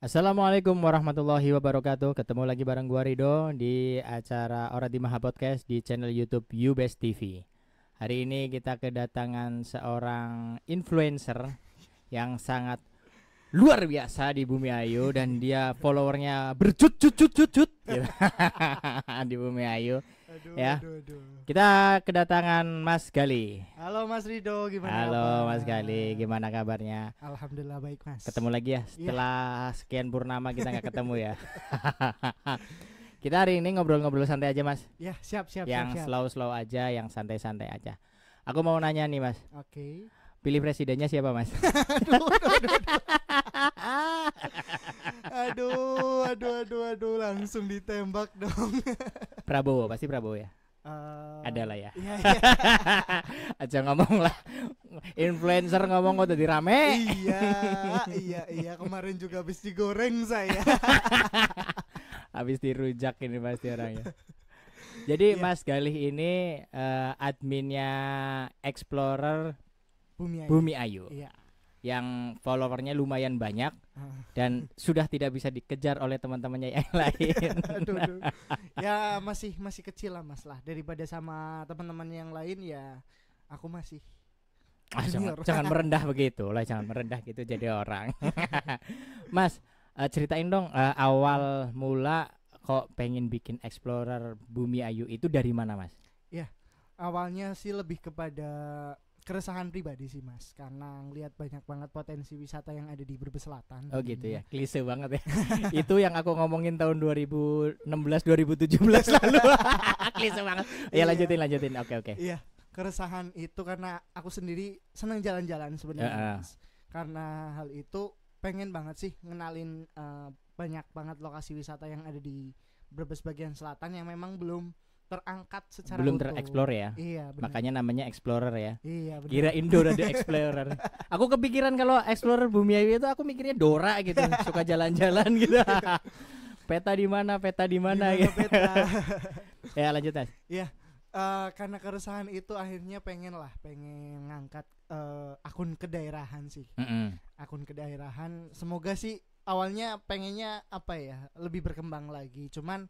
Assalamualaikum warahmatullahi wabarakatuh. Ketemu lagi bareng gua Rido di acara Ora di Maha Podcast di channel YouTube Ubest TV. Hari ini kita kedatangan seorang influencer yang sangat luar biasa di Bumi Ayu dan dia followernya bercut-cut-cut-cut gitu. Di Bumi Ayu Aduh, ya. aduh, aduh. Kita kedatangan Mas Gali. Halo Mas Rido, gimana Halo kabar? Mas Gali, gimana kabarnya? Alhamdulillah baik Mas. Ketemu lagi ya setelah sekian purnama kita nggak ketemu ya. Kita hari ini ngobrol-ngobrol santai aja Mas. Ya siap. Yang slow-slow aja, yang santai-santai aja. Aku mau nanya nih Mas, Oke. pilih presidennya siapa Mas? Aduh, langsung ditembak dong. Prabowo, pasti Prabowo ya. Ada lah ya. Iya. Aja ngomong lah. Influencer ngomong kok jadi rame. Iya. Kemarin juga habis digoreng saya. Habis dirujak ini pasti orangnya. Jadi Iya. Mas Galih ini adminnya Explorer Bumi Ayu. Bumi Ayu. Iya. Yang followernya lumayan banyak Ah. dan sudah tidak bisa dikejar oleh teman-temannya yang lain. Aduh. Ya masih kecil lah Mas lah, daripada sama teman-teman yang lain ya. Aku masih junior. Jangan merendah begitu lah, jangan merendah gitu jadi orang. Mas, ceritain dong awal mula kok pengen bikin Explorer Bumi Ayu itu dari mana Mas? Awalnya sih lebih kepada keresahan pribadi sih Mas, karena ngelihat banyak banget potensi wisata yang ada di Brebes Selatan. Oh gitu ya, klise banget ya. Itu yang aku ngomongin tahun 2016 2017 lalu. Klise banget. Ya Iya. lanjutin. Oke. Iya, keresahan itu karena aku sendiri senang jalan-jalan sebenarnya Mas. Karena hal itu pengen banget sih ngenalin banyak banget lokasi wisata yang ada di Brebes bagian selatan yang memang belum terangkat secara Belum utuh. tereksplor ya. Iya, benar. Makanya namanya Explorer ya. Iya, benar. Kira Indo ada Explorer. Aku kepikiran kalau Explorer Bumi Ayu itu aku mikirnya Dora gitu, suka jalan-jalan gitu. Peta di mana Gimana, gitu. Peta? Ya lanjut Mas. Karena keresahan itu akhirnya pengen ngangkat akun kedaerahan sih. Akun kedaerahan semoga sih awalnya pengennya apa ya, lebih berkembang lagi. Cuman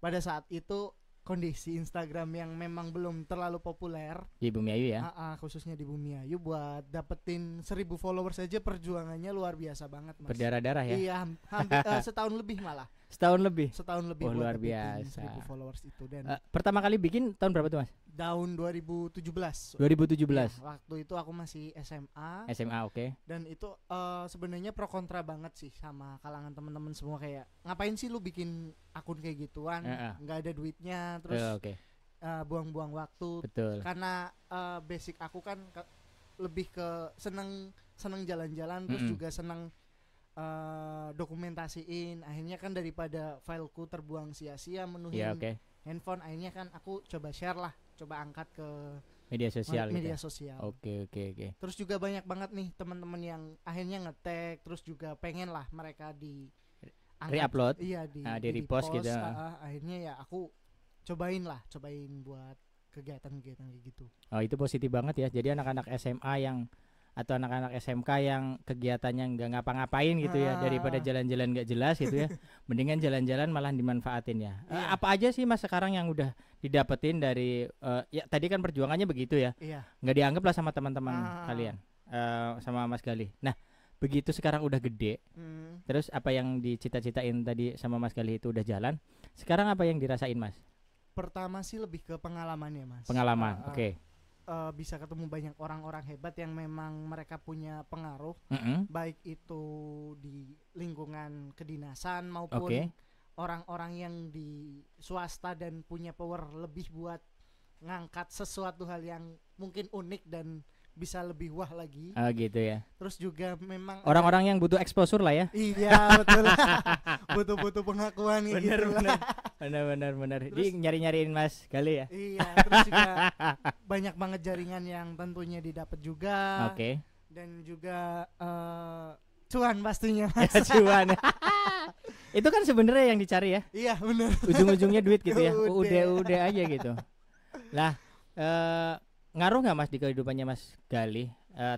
pada saat itu kondisi Instagram yang memang belum terlalu populer, Di Bumi Ayu ya. khususnya di Bumi Ayu, buat dapetin 1000 followers aja perjuangannya luar biasa banget Mas. Berdarah-darah ya. Iya, hampir setahun lebih malah. Setahun lebih. Setahun lebih Oh, buat luar dapetin biasa. 1000 followers itu. Dan Pertama kali bikin tahun berapa tuh Mas? tahun 2017. 2017. Ya, waktu itu aku masih SMA. SMA oke. Dan itu sebenarnya pro kontra banget sih sama kalangan teman-teman semua, kayak ngapain sih lu bikin akun kayak gituan, nggak ada duitnya, terus Oke. buang-buang waktu. Betul. Karena basic aku kan lebih ke seneng jalan-jalan, terus juga seneng dokumentasiin. Akhirnya kan daripada fileku terbuang sia-sia menuhin Iya oke. handphone, akhirnya kan aku coba share lah, coba angkat ke Media sosial media gitu. sosial. Oke. Terus juga banyak banget nih teman-teman yang akhirnya nge-tag, terus juga pengen lah mereka di Re-upload. Iya, Di repost gitu. Akhirnya ya aku cobain buat kegiatan-kegiatan kayak gitu. Oh itu positif banget ya. Jadi anak-anak SMA yang atau anak-anak SMK yang kegiatannya nggak ngapa-ngapain gitu ya, daripada jalan-jalan nggak jelas gitu ya, mendingan jalan-jalan malah dimanfaatin ya. Iya. Apa aja sih Mas sekarang yang udah didapetin dari ya tadi kan perjuangannya begitu ya, Iya. nggak dianggap lah sama teman-teman kalian, sama Mas Galih. Nah begitu sekarang udah gede, terus apa yang dicita-citain tadi sama Mas Galih itu udah jalan, sekarang apa yang dirasain Mas? Pertama sih lebih ke pengalamannya Mas. Pengalaman, oke. Bisa ketemu banyak orang-orang hebat yang memang mereka punya pengaruh, baik itu di lingkungan kedinasan maupun Oke. orang-orang yang di swasta dan punya power lebih buat ngangkat sesuatu hal yang mungkin unik dan bisa lebih wah lagi. Gitu ya. Terus juga memang Orang-orang yang butuh exposure lah ya. iya betul. Butuh pengakuan gitu lah. Benar. Terus- Jadi nyari-nyariin Mas Gali ya. Iya, terus juga banyak banget jaringan yang tentunya didapat juga. Oke. Dan juga cuan pastinya Ya, Mas. cuan. Itu kan sebenarnya yang dicari ya. Iya benar. Ujung-ujungnya duit gitu ya. Udah. Udah aja gitu. Lah, ngaruh nggak Mas di kehidupannya Mas Gali?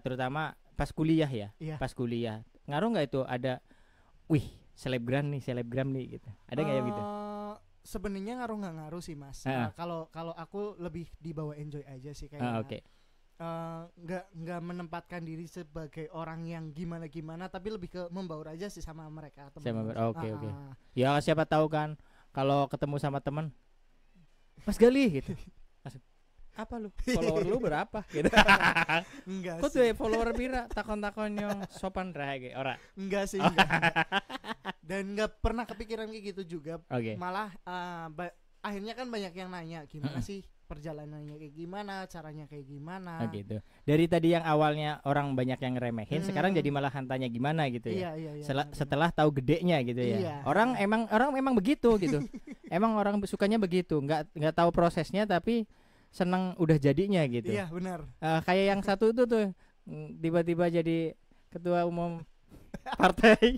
Terutama pas kuliah ya. Iya. Pas kuliah. Ngaruh nggak itu ada, wih selebgram nih gitu. Ada nggak yang gitu? Sebenarnya nggak ngaruh sih Mas. Kalau aku lebih dibawa enjoy aja sih kayaknya. Oke. Nggak menempatkan diri sebagai orang yang gimana tapi lebih ke membaur aja sih sama mereka teman. Oke. Ya siapa tahu kan kalau ketemu sama teman, Mas Gali gitu. Apa lu? Follower lu berapa gitu. Enggak kok tuh follower pira takon-takon yang sopan rae ora. Enggak sih, enggak. Dan enggak pernah kepikiran kayak gitu juga. Malah akhirnya kan banyak yang nanya gimana sih perjalanannya kayak gimana, caranya kayak gimana. Gitu. Dari tadi yang awalnya orang banyak yang ngeremehin, sekarang jadi malahan tanya gimana gitu ya. Iya, setelah tahu gedenya gitu ya. Iya. Orang memang begitu gitu. Emang orang sukanya begitu, nggak tahu prosesnya tapi senang udah jadinya gitu. Iya benar. Kayak yang satu itu tuh tiba-tiba jadi ketua umum partai,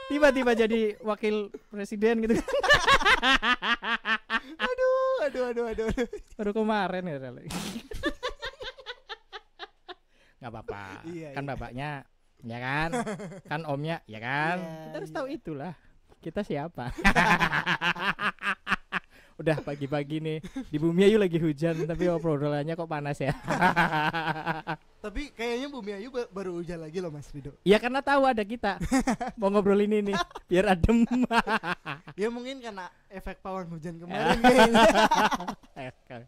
tiba-tiba jadi wakil presiden gitu. Aduh. Baru kemarin ya. Nggak apa-apa. Iya, kan bapaknya, ya kan? Kan omnya, ya kan? Kita harus tahu itulah. Kita siapa? Udah pagi-pagi nih di Bumi Ayu lagi hujan tapi obrolannya kok panas ya. Tapi kayaknya Bumi Ayu baru hujan lagi loh Mas Rido. Ya karena tahu ada kita mau ngobrolin ini biar adem. Ya mungkin karena efek pawang hujan kemarin kayaknya.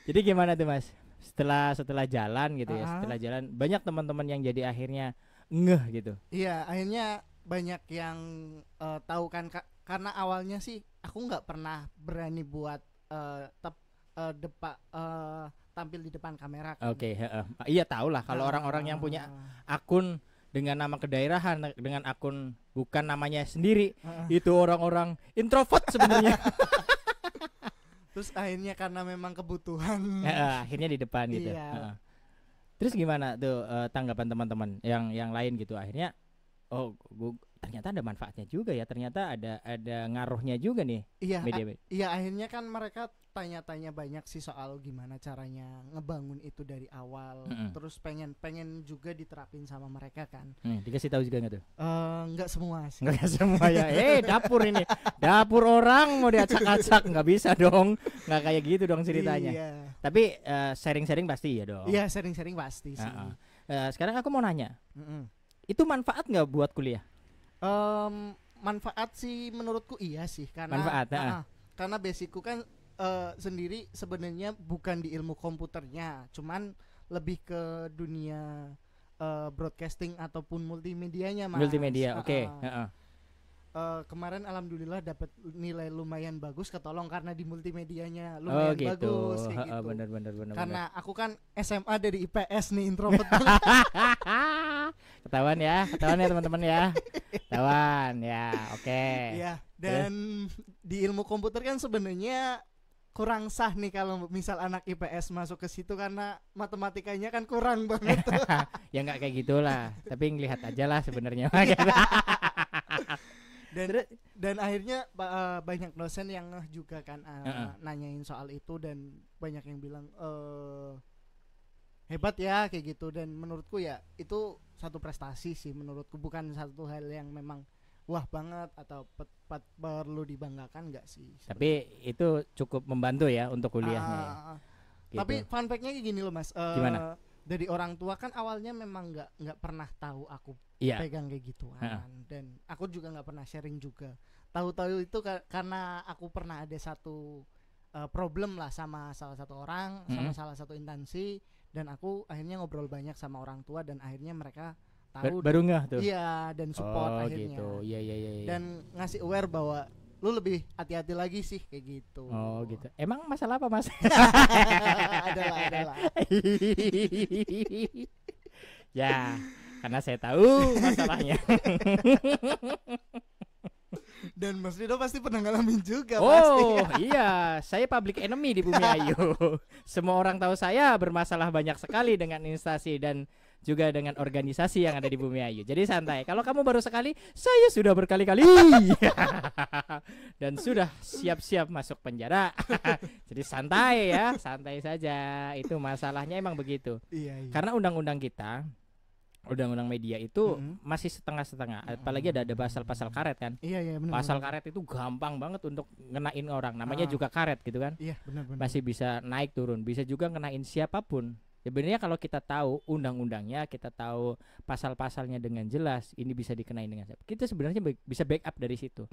Jadi gimana tuh Mas? Setelah jalan gitu ya, setelah jalan banyak teman-teman yang jadi akhirnya ngeh gitu. Iya, akhirnya banyak yang tahu kan karena awalnya sih aku nggak pernah berani buat tampil di depan kamera kan. Oke, iya tahu lah kalau orang-orang yang punya akun dengan nama kedaerahan, dengan akun bukan namanya sendiri, itu orang-orang introvert sebenarnya. Terus akhirnya karena memang kebutuhan, akhirnya di depan gitu. Iya. Terus gimana tuh tanggapan teman-teman yang lain gitu? Akhirnya ternyata ada manfaatnya juga ya, ternyata ada ngaruhnya juga nih. Media. Iya, akhirnya kan mereka tanya-tanya banyak sih soal gimana caranya ngebangun itu dari awal. Terus pengen juga diterapin sama mereka kan. Dikasih tahu juga nggak tuh? Nggak semua sih. Nggak semua ya. Dapur ini, dapur orang mau diacak-acak nggak bisa dong, nggak kayak gitu dong ceritanya. Iya. Tapi sharing-sharing pasti ya dong. Iya, sharing-sharing pasti sih. Sekarang aku mau nanya, itu manfaat nggak buat kuliah? Manfaat sih menurutku iya sih karena manfaat, karena basicku kan sendiri sebenarnya bukan di ilmu komputernya, cuman lebih ke dunia broadcasting ataupun multimedianya Mas. Multimedia, oke. Kemarin alhamdulillah dapat nilai lumayan bagus, ketolong karena di multimedianya lumayan bagus kayak gitu. Bener. Karena aku kan SMA dari IPS nih, introvert. Ketahuan ya teman-teman ya. Ketahuan ya, oke. Iya, dan di ilmu komputer kan sebenarnya kurang sah nih kalau misal anak IPS masuk ke situ karena matematikanya kan kurang banget. Ya nggak kayak gitulah, tapi ngelihat aja lah sebenarnya. Dan akhirnya banyak dosen yang juga kan nanyain soal itu, dan banyak yang bilang hebat ya kayak gitu. Dan menurutku ya itu satu prestasi sih menurutku, bukan satu hal yang memang wah banget atau perlu dibanggakan, enggak sih sebenernya. Tapi itu cukup membantu ya untuk kuliahnya ya. Gitu. Tapi fun fact-nya kayak gini loh Mas, gimana? Dari orang tua kan awalnya memang nggak pernah tahu aku pegang kayak gituan, dan aku juga nggak pernah sharing juga. Tahu-tahu itu karena aku pernah ada satu problem lah sama salah satu orang, sama salah satu instansi, dan aku akhirnya ngobrol banyak sama orang tua dan akhirnya mereka tahu baru ngeh tuh. Iya, dan support akhirnya. Gitu. Iya. Dan ngasih aware bahwa lu lebih hati-hati lagi sih kayak gitu. Oh gitu. Emang masalah apa Mas? adalah. Ya, karena saya tahu masalahnya. Dan Mas Rido pasti pernah ngalamin juga. Iya, saya public enemy di Bumi Ayu. Semua orang tahu saya bermasalah banyak sekali dengan instansi dan juga dengan organisasi yang ada di Bumi Ayu. Jadi santai. Kalau kamu baru sekali, saya sudah berkali-kali. Dan sudah siap-siap masuk penjara. Jadi santai ya, santai saja. Itu masalahnya emang begitu. Iya. Karena undang-undang kita undang-undang media itu masih setengah-setengah. Apalagi ada pasal-pasal karet kan. Iya benar. Pasal karet itu gampang banget untuk ngenain orang. Namanya juga karet gitu kan. Iya benar. Masih bisa naik turun, bisa juga ngenain siapapun. Sebenarnya kalau kita tahu undang-undangnya, kita tahu pasal-pasalnya dengan jelas, ini bisa dikenain dengan siapa. Kita sebenarnya bisa backup dari situ.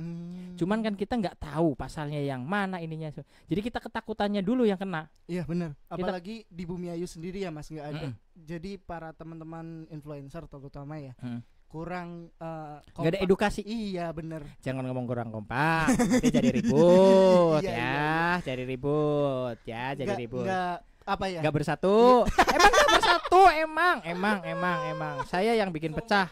Cuman kan kita nggak tahu pasalnya yang mana ininya. Jadi kita ketakutannya dulu yang kena. Iya benar. Apalagi di Bumi Ayu sendiri ya Mas, nggak ada. Jadi para teman-teman influencer terutama ya. Kurang nggak ada edukasi. Iya benar. Jangan ngomong kurang kompak. Nanti jadi ribut ya, jadi ribut ya, jadi ribut. Apa ya? Gak bersatu. Emang gak bersatu, emang. Saya yang bikin pecah.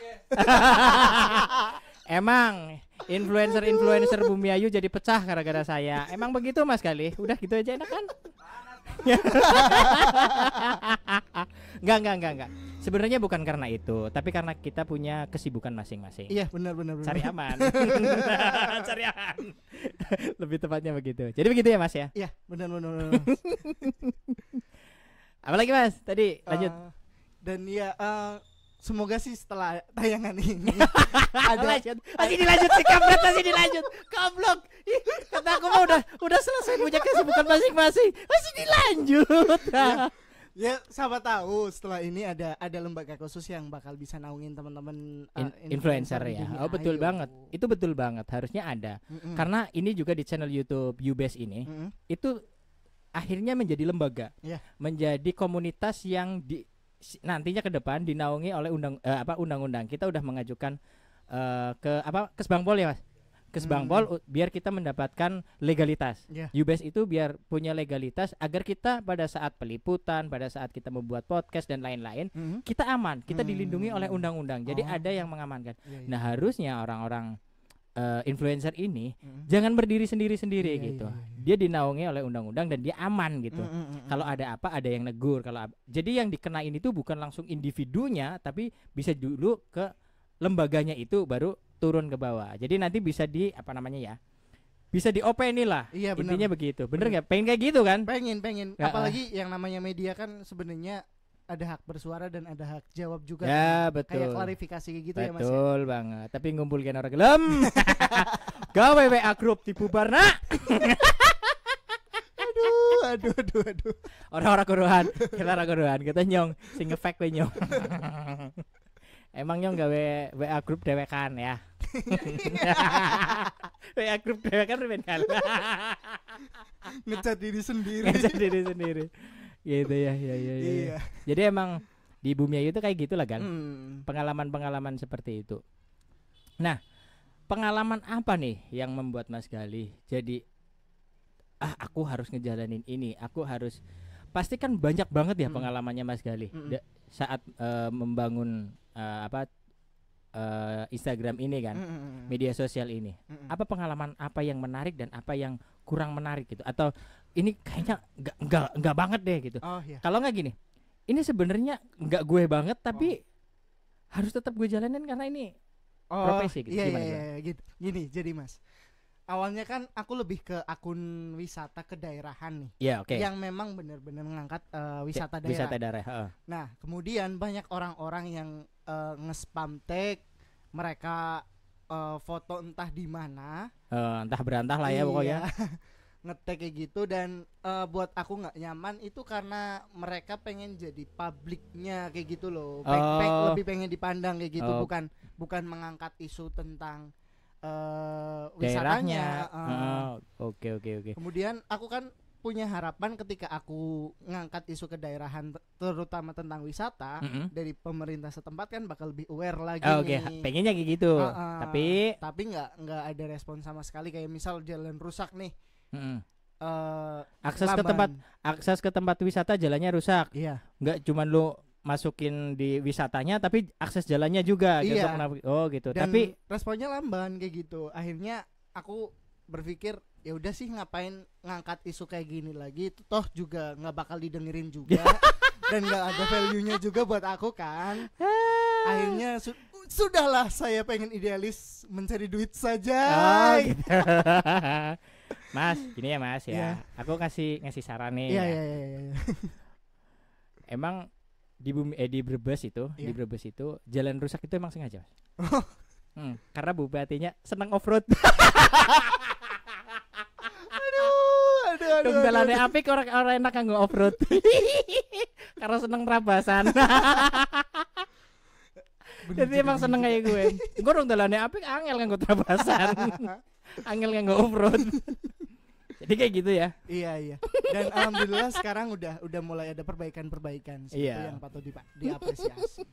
Emang influencer Bumi Ayu jadi pecah gara-gara saya. Emang begitu Mas Galih? Udah gitu aja enak kan? Enggak. Sebenarnya bukan karena itu, tapi karena kita punya kesibukan masing-masing. Iya, benar. Cari aman. Cari aman. Lebih tepatnya begitu. Jadi begitu ya Mas ya? Iya, benar. Apalagi Mas? Tadi lanjut. Dan ya semoga sih setelah tayangan ini ada lanjut. Masih dilanjut sih kampret, masih dilanjut. Goblok. Kata aku mah udah selesai punya kesibukan masing-masing. Masih dilanjut. Ya, siapa tahu setelah ini ada lembaga khusus yang bakal bisa naungin teman-teman influencer ya. Oh betul banget. Itu betul banget. Harusnya ada. Karena ini juga di channel YouTube YouBest ini itu akhirnya menjadi lembaga. Menjadi komunitas yang nantinya ke depan dinaungi oleh undang-undang. Kita udah mengajukan ke Kesbangpol ya Mas. Kesbangpol biar kita mendapatkan legalitas. YouBest itu biar punya legalitas agar kita pada saat peliputan, pada saat kita membuat podcast dan lain-lain, kita aman, kita dilindungi oleh undang-undang. Jadi ada yang mengamankan. Nah, harusnya orang-orang influencer ini jangan berdiri sendiri-sendiri gitu. Dia dinaungi oleh undang-undang dan dia aman gitu. Kalau ada apa, ada yang negur. Jadi yang dikenain itu bukan langsung individunya, tapi bisa dulu ke lembaganya itu baru turun ke bawah. Jadi nanti bisa bisa diopeni lah. Iya, intinya begitu. Bener nggak? Pengen kayak gitu kan? Pengen. Apalagi yang namanya media kan sebenarnya ada hak bersuara dan ada hak jawab juga. Ya kan? Betul. Kayak klarifikasi gitu ya Mas. Betul banget. Tapi ngumpulkan orang gelem. Gawe WA grup dibubarna. Aduh. Orang-orang kuruhan. Kita nyong sing ngefake we nyong. Emang nyong gawe WA grup dewekan ya. WA grup dewekan riben kan. Ngecat diri sendiri. Gitu ya. Iya. Jadi emang di Bumi Ayu itu kayak gitulah kan. Pengalaman-pengalaman seperti itu. Nah, pengalaman apa nih yang membuat Mas Galih jadi aku harus ngejalanin ini, pasti kan banyak banget ya pengalamannya Mas Galih saat membangun Instagram ini kan, media sosial ini. Apa pengalaman apa yang menarik dan apa yang kurang menarik gitu, atau ini kayaknya enggak banget deh gitu. Kalau nggak gini, ini sebenarnya nggak gue banget tapi harus tetap gue jalanin karena ini profesi gitu. Iya, gitu. Gini, jadi Mas, awalnya kan aku lebih ke akun wisata kedaerahan nih. Iya, oke. Yang memang benar-benar mengangkat wisata daerah. Wisata daerah. Nah, kemudian banyak orang-orang yang nge-spam tag mereka foto entah di mana, entah berantah lah ya pokoknya. Nge-tag kayak gitu, dan buat aku nggak nyaman itu karena mereka pengen jadi publiknya kayak gitu loh. Lebih pengen dipandang kayak gitu, bukan mengangkat isu tentang wisatanya. Oke. Kemudian aku kan punya harapan ketika aku ngangkat isu kedaerahan terutama tentang wisata dari pemerintah setempat kan bakal lebih aware lagi nih. Pengennya kayak gitu. Tapi nggak ada respon sama sekali. Kayak misal jalan rusak nih. Akses ke tempat wisata jalannya rusak. Iya. Nggak cuman lu masukin di wisatanya tapi akses jalannya juga gitu. Gitu. Dan tapi responnya lamban kayak gitu. Akhirnya aku berpikir ya udah sih, ngapain ngangkat isu kayak gini lagi, toh juga nggak bakal didengerin juga dan nggak ada value-nya juga buat aku kan. Akhirnya sudahlah, saya pengen idealis mencari duit saja. Gitu. Mas, gini ya Mas ya. Aku ngasih saran nih. Iya. Emang di Brebes itu, Iya. di Brebes itu jalan rusak itu emang sengaja, Mas. Karena bupatinya senang off-road. Aduh. Dong dalane apik orang enak kanggo off-road. Karena seneng rabasan. Jadi emang seneng kayak gue. Gue dong dalane apik angel kanggo rabasan. Angel kanggo off-road. Jadi kayak gitu ya. Iya. Dan alhamdulillah sekarang udah mulai ada perbaikan sih. Iya. Itu yang patut diapresiasi.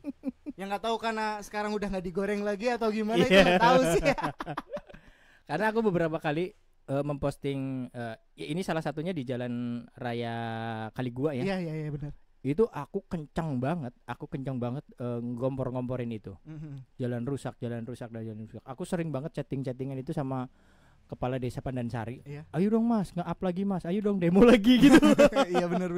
Yang nggak tahu karena sekarang udah nggak digoreng lagi atau gimana itu Iya. nggak tahu sih. Karena aku beberapa kali memposting ini salah satunya di Jalan Raya Kaligua ya. Iya benar. Itu aku kencang banget ngompor-ngomporin itu. Jalan rusak. Aku sering banget chattingan itu sama kepala desa Pandansari. Iya. Ayo dong Mas, nge-up lagi Mas. Ayo dong demo lagi gitu. Iya benar.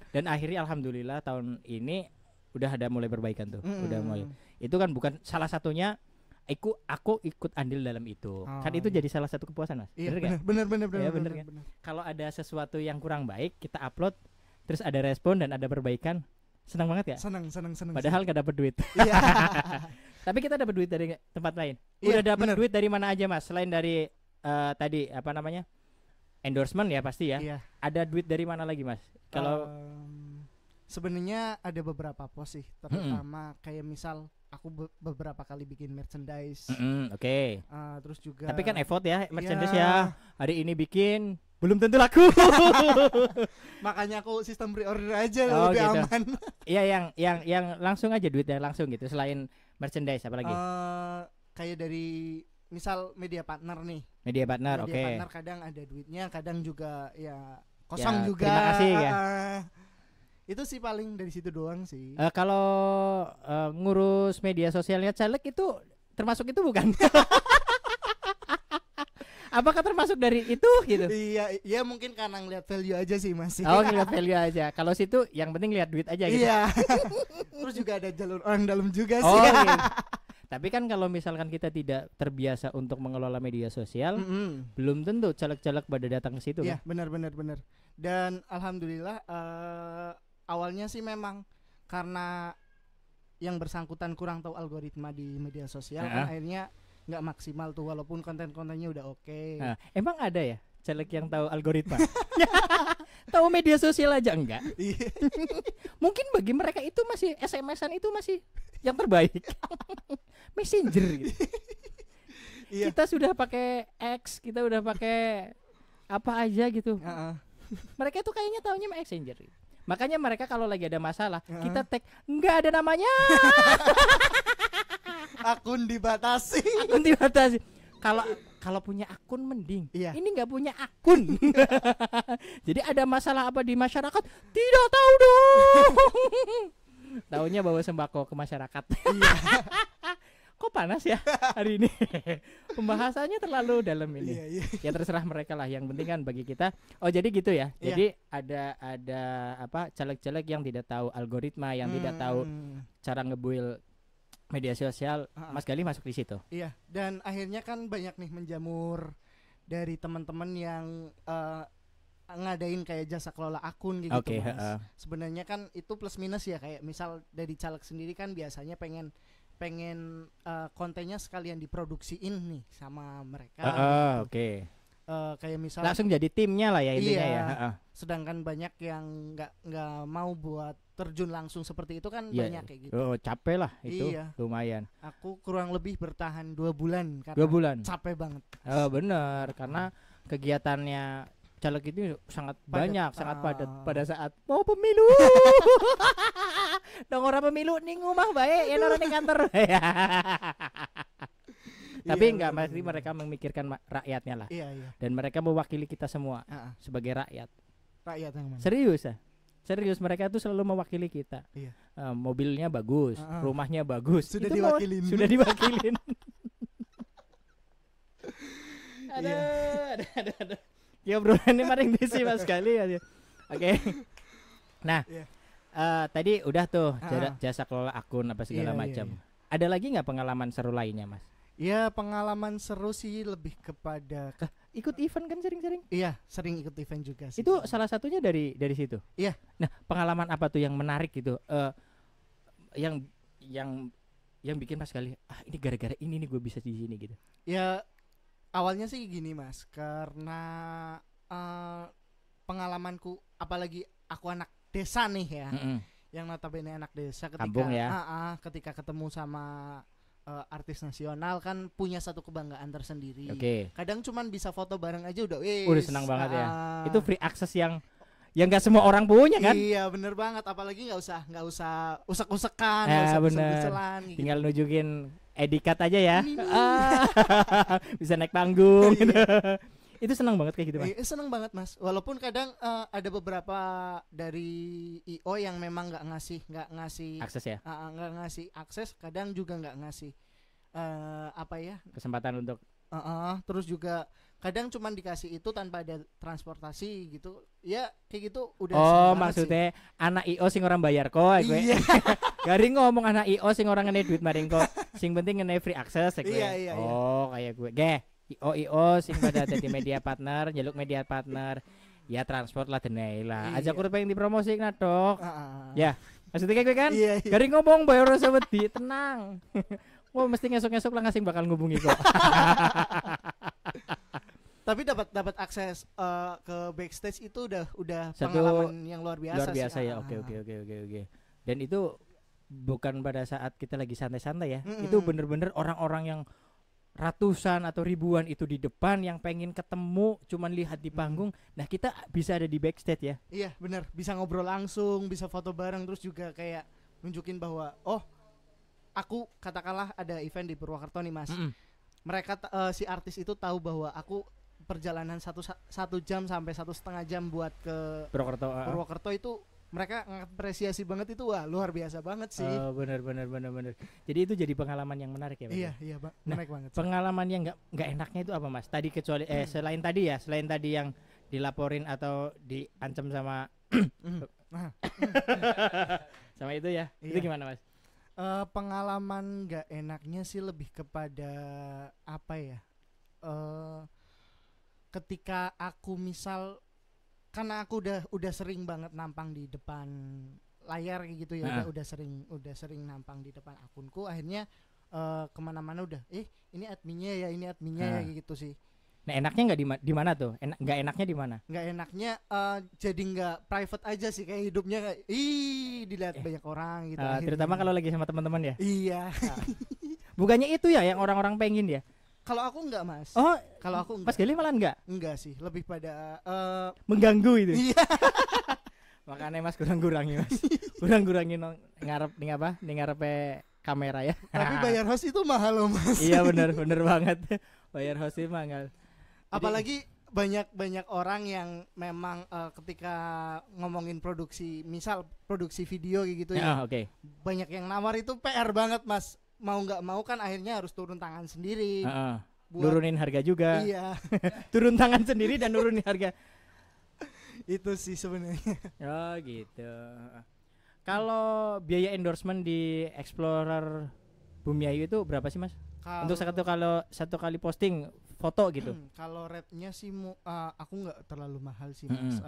Dan akhirnya alhamdulillah tahun ini udah ada mulai perbaikan tuh. Udah mulai. Itu kan bukan salah satunya aku ikut andil dalam itu. Kan itu jadi salah satu kepuasan Mas. Iya, bener benar. Iya, bener kan? Kalau ada sesuatu yang kurang baik, kita upload terus ada respon dan ada perbaikan. Senang banget ya? Senang. Padahal gak dapet duit. Iya. Tapi kita dapat duit dari tempat lain. Iya, Udah dapat bener. duit dari mana aja Mas? Selain dari tadi apa namanya? Endorsement ya pasti ya. Iya. Ada duit dari mana lagi Mas? Kalau sebenarnya ada beberapa pos sih, terutama kayak misal aku beberapa kali bikin merchandise. Oke. Terus juga Tapi kan effort ya merchandise Iya. ya. Hari ini bikin belum tentu laku. Makanya aku sistem pre-order aja Oh, lebih gitu. aman. Iya yang langsung aja duitnya langsung gitu selain merchandise apa lagi? Kayak dari misal media partner nih. Media partner, oke. Media partner kadang ada duitnya, kadang juga ya kosong Ya, juga. terima kasih ya. Itu sih paling dari situ doang sih. Kalau ngurus media sosialnya caleg itu termasuk itu bukan? Apakah termasuk dari itu gitu? Iya mungkin karena ngeliat value aja sih masih. Oh, ngeliat value aja. Kalau situ yang penting lihat duit aja gitu. Iya. Terus juga ada jalur orang dalam juga sih. Oh, gitu. Tapi kan kalau misalkan kita tidak terbiasa untuk mengelola media sosial, belum tentu caleg-caleg pada datang ke situ. Iya, kan? benar. Dan alhamdulillah awalnya sih memang karena yang bersangkutan kurang tahu algoritma di media sosial, kan akhirnya nggak maksimal tuh walaupun konten-kontennya udah oke. Emang ada ya caleg yang tahu algoritma? Tahu media sosial aja enggak? Mungkin bagi mereka itu masih SMS-an itu masih yang terbaik. Messenger gitu. Iya. Kita sudah pakai X, kita udah pakai apa aja gitu. Mereka tuh kayaknya taunya Messenger. Makanya mereka kalau lagi ada masalah, kita tag enggak ada namanya. Akun dibatasi. Akun dibatasi. Kalau punya akun mending. Iya. Ini nggak punya akun. Jadi ada masalah apa di masyarakat? Tidak tahu dong. Taunya bawa sembako ke masyarakat. Iya. Kok panas ya hari ini? Pembahasannya terlalu dalam ini. Iya. Ya terserah mereka lah. Yang penting kan bagi kita. Oh jadi gitu ya. Iya. Jadi ada apa caleg-caleg yang tidak tahu algoritma, yang tidak tahu cara ngebuild media sosial. Mas Gali masuk di situ. Iya. Dan akhirnya kan banyak nih menjamur dari teman-teman yang ngadain kayak jasa kelola akun gitu. Oke, Mas. Sebenarnya kan itu plus minus ya, kayak misal dari caleg sendiri kan biasanya pengen kontennya sekalian diproduksiin nih sama mereka. Oke. Kayak misal Langsung jadi timnya lah ya intinya iya, ya. sedangkan banyak yang nggak mau buat terjun langsung seperti itu kan Iya. banyak kayak gitu. Oh capek lah itu. Iya. Lumayan. Aku kurang lebih bertahan 2 bulan karena 2 bulan. capek banget. Oh benar karena kegiatannya caleg itu sangat Padat. banyak, sangat padat pada saat mau pemilu. Dong orang pemilu ning rumah bae, yen ora ning kantor. Tapi Iya, enggak bener, pasti mereka memikirkan rakyatnya lah. Iya. Dan mereka mewakili kita semua sebagai rakyat. Rakyat yang mana? Serius ya? Serius mereka tuh selalu mewakili kita. Iya. Mobilnya bagus, rumahnya bagus. Sudah Itu diwakilin. Sudah diwakilin. Aduh. Ya obrolannya maring disi Mas sekali ya. Oke. Nah, tadi udah tuh jasa kelola akun apa segala macam. Ada lagi nggak pengalaman seru lainnya, Mas? Ya pengalaman seru sih lebih kepada Ikut event kan sering-sering? Iya, sering ikut event juga sih. Itu salah satunya dari situ. Iya. Nah, pengalaman apa tuh yang menarik gitu? yang bikin Mas Gali ini gara-gara ini nih gue bisa di sini gitu? Ya awalnya sih gini Mas, karena pengalamanku, apalagi aku anak desa nih ya, yang notabene anak desa, ketika Kampung ya. Ketika ketemu sama artis nasional kan punya satu kebanggaan tersendiri. Kadang cuman bisa foto bareng aja udah senang banget ya. Itu free access yang nggak semua orang punya kan? Iya bener banget, apalagi nggak usah usek-usekan, nggak usah besel-beselan gitu. Tinggal nunjukin ID card aja ya. Bisa naik panggung gitu. Itu senang banget kayak gitu Mas. Senang banget Mas, walaupun kadang ada beberapa dari IO yang memang nggak ngasih akses ya. Nggak ngasih akses, kadang juga nggak ngasih kesempatan untuk terus juga kadang cuman dikasih itu tanpa ada transportasi gitu ya, kayak gitu udah. Maksudnya anak IO sing orang bayar kok gue. Garing ngomong anak IO sing orang ngene duit maring kok, sing penting ngene free access gue. Iya. Kayak gue IO sing pada jadi media partner, jaluk media partner ya, transport lah denai lah aja kurang pengen dipromosikan dok. Ya maksudnya kayak gue kan. Garing ngomong bayar rasa wedi, tenang. Mesti ngesok-ngesok lah ngasih bakal ngubungi kok. Tapi dapat akses ke backstage itu udah pengalaman yang luar biasa sih. Ya. Oke. Dan itu bukan pada saat kita lagi santai-santai ya. Itu bener-bener orang-orang yang ratusan atau ribuan itu di depan yang pengen ketemu cuman lihat di panggung. Nah, kita bisa ada di backstage ya. Iya, benar. Bisa ngobrol langsung, bisa foto bareng, terus juga kayak nunjukin bahwa aku katakanlah ada event di Purwokerto nih Mas. Mereka si artis itu tahu bahwa aku perjalanan 1 jam sampai 1,5 jam buat ke Purwokerto itu mereka ngapresiasi banget itu. Wah, luar biasa banget sih. Benar. Jadi itu jadi pengalaman yang menarik ya, Pak. Iya, menarik banget. Pengalaman yang enggak enaknya itu apa, Mas? Tadi kecuali selain tadi yang dilaporin atau diancam sama sama itu ya. Iya. Itu gimana, Mas? Pengalaman enggak enaknya sih lebih kepada apa ya? Ketika aku misal, karena aku udah sering banget nampang di depan layar kayak gitu ya, udah sering nampang di depan akunku, akhirnya kemana-mana udah ini adminnya ya kayak gitu sih. Nah, enaknya nggak di mana tuh? Nggak enaknya di mana? Nggak enaknya jadi nggak private aja sih, kayak hidupnya kayak dilihat banyak orang gitu. Terutama kalau lagi sama teman-teman ya. Iya. Bukannya itu ya yang orang-orang pengen ya? Kalau aku enggak Mas. Kalau aku Mas enggak. Gali malah enggak? Enggak sih, lebih pada mengganggu itu. Iya. Makanya Mas kurang-kurangin Mas. Kurang-kurangin ngarep ngarepe kamera ya. Tapi bayar host itu mahal loh Mas. Iya bener banget. Bayar host itu mahal. Apalagi banyak orang yang memang ketika ngomongin produksi, misal produksi video kayak gitu ya. Banyak yang nawar itu PR banget Mas. Mau nggak mau kan akhirnya harus turun tangan sendiri. Nurunin harga juga. Iya. Turun tangan sendiri dan nurunin harga. Itu sih sebenarnya. Oh gitu. Kalau biaya endorsement di Explorer Bumiayu itu berapa sih Mas? Untuk satu kali posting foto gitu. Kalau rate-nya sih aku nggak terlalu mahal sih Mas.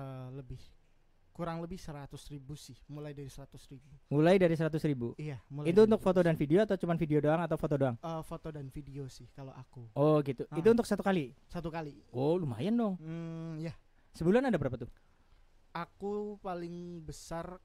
Kurang lebih 100.000 sih, mulai dari 100.000. Mulai dari 100.000. Iya. Itu untuk foto dan video atau cuma video doang atau foto doang? Foto dan video sih kalau aku. Oh gitu. Itu untuk satu kali? Satu kali. Oh lumayan dong. Ya. Sebulan ada berapa tuh? Aku paling besar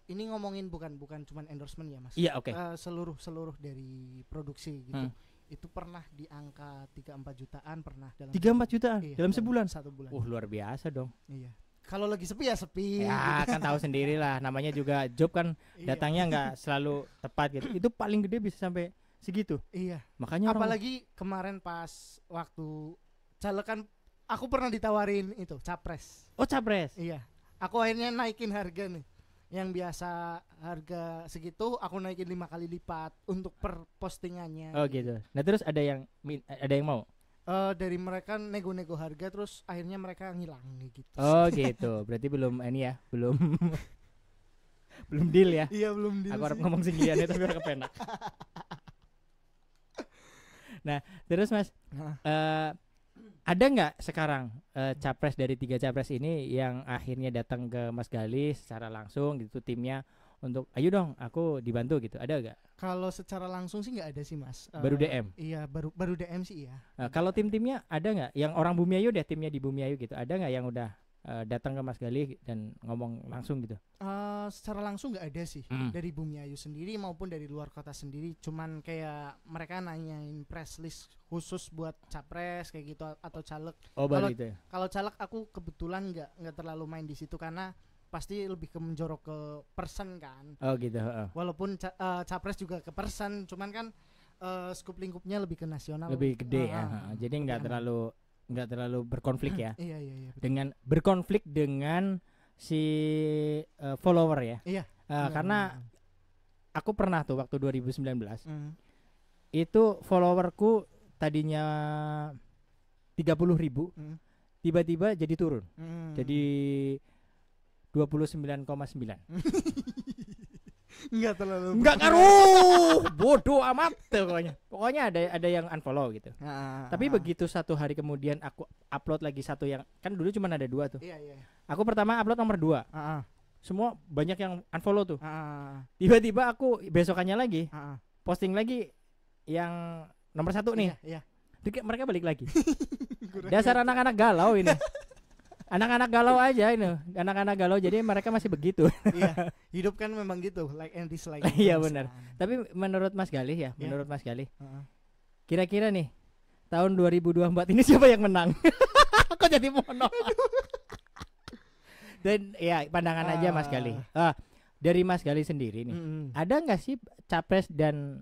ini ngomongin bukan cuma endorsement ya Mas. Iya oke. Seluruh dari produksi gitu. Itu pernah di angka 3-4 jutaan pernah dalam 3-4 jutaan dalam sebulan? Satu bulan. Luar biasa dong. Iya. Kalau lagi sepi ya sepi. Ya kan tahu sendiri lah, namanya juga job kan datangnya nggak selalu tepat gitu. Itu paling gede bisa sampai segitu. Iya. Makanya apalagi kemarin pas waktu calekan aku pernah ditawarin itu capres. Oh capres. Iya. Aku akhirnya naikin harga nih. Yang biasa harga segitu aku naikin 5 kali lipat untuk per postingannya. Oh gitu. Nah terus ada yang mau? Dari mereka nego-nego harga, terus akhirnya mereka ngilang gitu. Oh gitu. Berarti belum ini ya, belum belum deal ya. Iya belum deal. Aku harap ngomong singgiannya tapi orang kepenak. Nah terus Mas, ada nggak sekarang capres dari 3 capres ini yang akhirnya datang ke Mas Gali secara langsung gitu timnya untuk ayo dong aku dibantu gitu, ada gak? Kalau secara langsung sih nggak ada sih Mas. Baru DM? Iya baru DM sih ya. Kalau tim-timnya ada nggak yang orang Bumiayu deh, timnya di Bumiayu gitu, ada nggak yang udah datang ke Mas Galih dan ngomong langsung gitu? Secara langsung nggak ada sih dari Bumiayu sendiri maupun dari luar kota sendiri. Cuman kayak mereka nanyain press list khusus buat capres kayak gitu atau caleg. Oh baru gitu ya? Kalau caleg aku kebetulan nggak terlalu main di situ karena pasti lebih ke menjorok ke person kan. Oh gitu. Walaupun capres juga ke person, cuman kan skup lingkupnya lebih ke nasional. Lebih gede ya. Jadi nggak terlalu berkonflik ya. Iya. Dengan berkonflik dengan si follower ya. Iya. Karena aku pernah tuh waktu 2019 itu followerku tadinya 30.000 tiba-tiba jadi turun. Jadi 29,9. Enggak ngaruh. Bodoh amat pokoknya ada yang unfollow gitu. Tapi begitu satu hari kemudian aku upload lagi satu yang kan dulu cuma ada 2 tuh. Iya. Aku pertama upload nomor 2. Semua banyak yang unfollow tuh. Tiba-tiba aku besokannya lagi posting lagi yang nomor 1 nih. Iya. Mereka balik lagi. Dasar anak-anak galau ini. Anak-anak galau aja ini. Anak-anak galau jadi mereka masih begitu. Iya. Hidup kan memang gitu, like and dislike. Iya benar. Tapi menurut Mas Galih ya, menurut Mas Galih. Kira-kira nih tahun 2024 ini siapa yang menang? Kok jadi mono? Dan ya pandangan aja Mas Galih. Dari Mas Galih sendiri nih. Ada enggak sih capres dan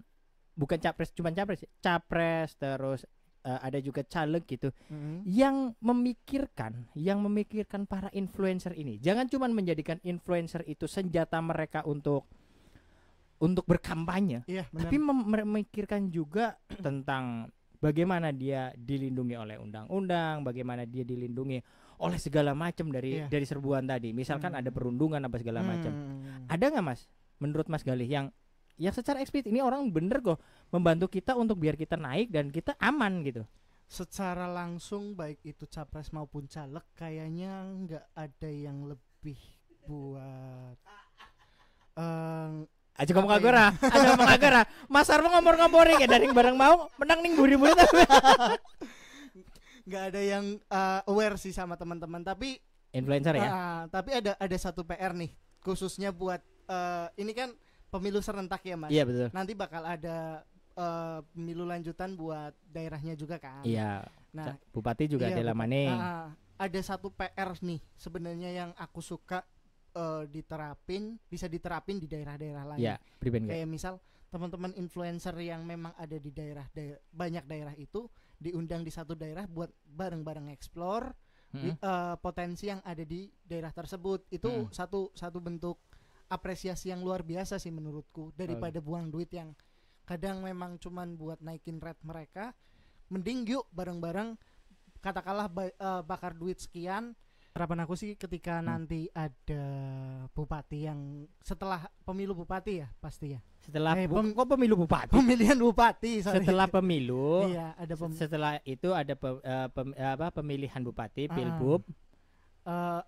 bukan capres cuman capres terus ada juga caleg gitu yang memikirkan para influencer ini. Jangan cuma menjadikan influencer itu senjata mereka untuk berkampanye, tapi memikirkan juga tentang bagaimana dia dilindungi oleh undang-undang, bagaimana dia dilindungi oleh segala macam dari serbuan tadi. Misalkan ada perundungan apa segala macam. Ada nggak Mas? Menurut Mas Galih yang secara eksplisit ini orang bener kok membantu kita untuk biar kita naik dan kita aman gitu. Secara langsung baik itu capres maupun caleg kayaknya nggak ada yang lebih buat aja ngomong agora Mas Armo ngomor-ngomorin kayak dari bareng mau menang ning buri-buri nggak ada yang aware sih sama teman-teman, tapi influencer ya. Tapi ada satu PR nih khususnya buat ini kan pemilu serentak ya Mas. Iya betul. Nanti bakal ada pemilu lanjutan buat daerahnya juga kan. Iya. Nah, Bupati juga ada Maning. Ada satu PR nih sebenarnya yang aku suka bisa diterapin di daerah-daerah lain. Iya, kayak misal teman-teman influencer yang memang ada di banyak daerah itu diundang di satu daerah buat bareng-bareng explore potensi yang ada di daerah tersebut. Itu satu bentuk apresiasi yang luar biasa sih menurutku daripada buang duit yang kadang memang cuman buat naikin rate mereka. Mending yuk bareng-bareng katakanlah bakar duit sekian. Harapan aku sih ketika nanti ada bupati yang setelah pemilu bupati ya pasti ya. Setelah kok pemilu bupati? Pemilihan bupati. Sorry. Setelah pemilu. Iya, ada setelah itu ada pemilihan bupati, pilbub.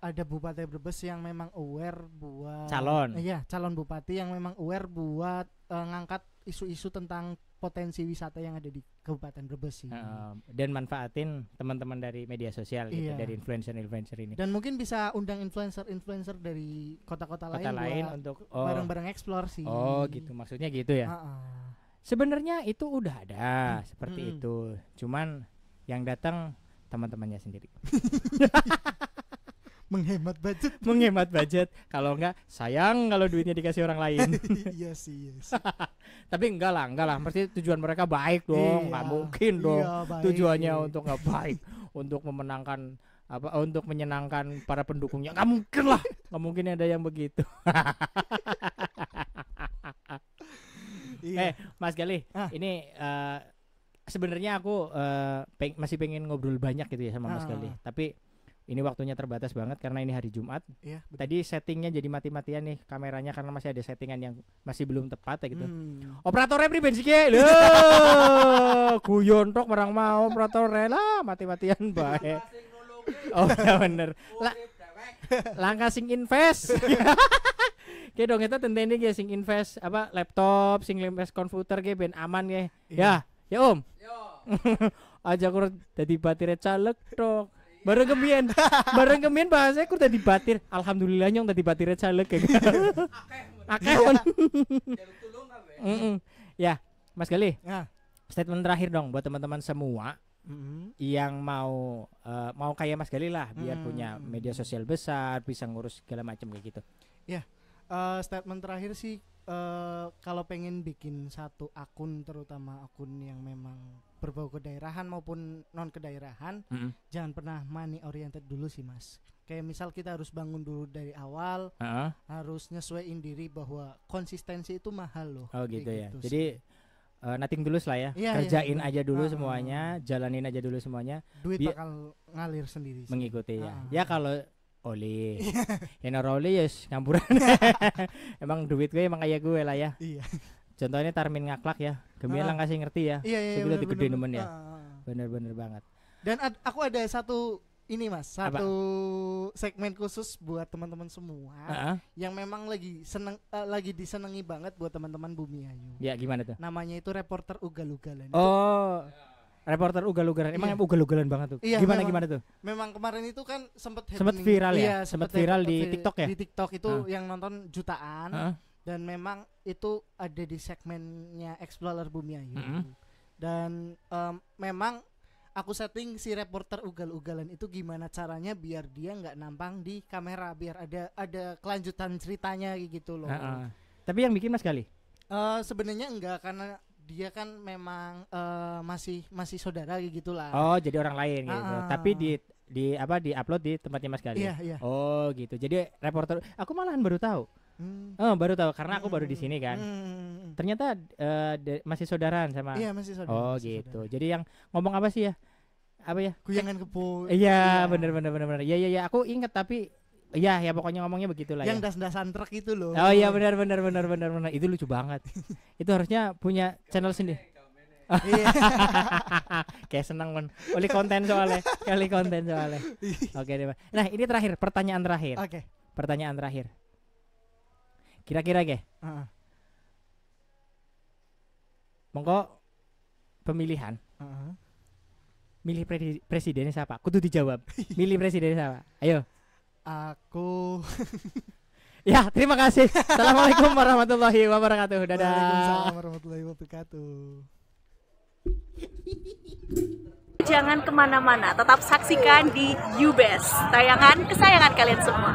Ada Bupati Brebes yang memang aware buat calon bupati yang memang aware buat ngangkat isu-isu tentang potensi wisata yang ada di Kabupaten Brebes sih. Dan manfaatin teman-teman dari media sosial gitu, dari influencer ini. Dan mungkin bisa undang influencer dari kota-kota lain untuk bareng-bareng explore sih. Oh gitu, maksudnya gitu ya. Sebenarnya itu udah ada seperti itu. Cuman yang datang teman-temannya sendiri. menghemat budget kalau enggak sayang kalau duitnya dikasih orang lain. Iya sih. Tapi enggak lah pasti tujuan mereka baik dong. Nggak mungkin dong tujuannya untuk nggak baik, untuk memenangkan untuk menyenangkan para pendukungnya. Nggak mungkin ada yang begitu. Mas Galih, ini sebenarnya aku masih pengen ngobrol banyak gitu ya sama Mas Galih, tapi ini waktunya terbatas banget karena ini hari Jumat. Iya, tadi settingnya jadi mati-matian nih kameranya karena masih ada settingan yang masih belum tepat ya gitu. Operatornya pribadi sih lho. Guyon tok barang mau operatornya lah mati-matian bae. Oh ya bener. Langkah sing invest. Kayak dong kita tenteni ge sing invest apa laptop, sing invest komputer ge ben aman ge. Ya, ya Om. Yo. Aja kur dadi batir caleg tok. Bareng kemien bahasanya kur dadi batir. Alhamdulillah nyong dadi batir caleg kayak. Akeh mon. Ya, Mas Gali. Ya. Statement terakhir dong buat teman-teman semua yang mau kayak Mas Gali lah, biar punya media sosial besar, bisa ngurus segala macam kayak gitu. Ya, statement terakhir sih, kalau pengen bikin satu akun, terutama akun yang memang berbau kedaerahan maupun non kedaerahan, jangan pernah money oriented dulu sih Mas. Kayak misal kita harus bangun dulu dari awal, harus nyesuaiin diri bahwa konsistensi itu mahal loh. Oh gitu ya. Gitu. Jadi nothing tulus lah ya. Kerjain aja dulu semuanya, jalanin aja dulu semuanya. Duit bakal ngalir sendiri. Mengikuti ya. Ya kalau oli, ya oli ya campuran. Emang duit gue emang kayak gue lah ya. Iya. Contohnya Tarmin ngaklak ya, Gemilang kasih ngerti ya. Iya. Segitu gede nemen ya. Bener banget. Dan aku ada satu ini Mas, satu segmen khusus buat teman-teman semua yang memang lagi disenangi banget buat teman-teman Bumi Ayu. Ya gimana tuh? Namanya itu reporter ugal-ugalan. Oh, reporter ugal-ugalan. Emang ugal-ugalan banget tuh. Iya, gimana tuh? Memang kemarin itu kan sempat viral ya. Iya, sempat viral di TikTok ya. Di TikTok itu yang nonton jutaan. Dan memang itu ada di segmennya Explorer Bumi Ayu. Dan memang aku setting si reporter ugal-ugalan itu gimana caranya biar dia nggak nampang di kamera, biar ada kelanjutan ceritanya gitu loh. Tapi yang bikin Mas Gali? Sebenarnya enggak, karena dia kan memang masih saudara gitu lah. Oh, jadi orang lain gitu. Tapi di upload di tempatnya Mas Gali. Iya. Oh, gitu. Jadi reporter, aku malahan baru tahu. Baru tahu karena aku baru di sini kan. Ternyata masih saudaraan sama. Iya, masih saudara. Oh, gitu. Saudara. Jadi yang ngomong apa sih ya? Apa ya? Kuyangan kebo. Iya, bener. Iya, aku inget tapi ya pokoknya ngomongnya begitulah. Yang das-dasan truk itu loh. Oh iya, benar. Itu lucu banget. Itu harusnya punya channel sendiri. Iya. Kayak seneng men. Kali konten soalnya. Oke deh. Nah, ini terakhir, pertanyaan terakhir. Oke. Pertanyaan terakhir. Kira-kira ge. Monggo pemilihan. Milih presidennya siapa? Kudu dijawab. Milih presidennya siapa? Ayo. Aku. Ya, terima kasih. Assalamualaikum warahmatullahi wabarakatuh. Dadah. Waalaikumsalam warahmatullahi wabarakatuh. Jangan kemana-mana, tetap saksikan di UBES, tayangan kesayangan kalian semua.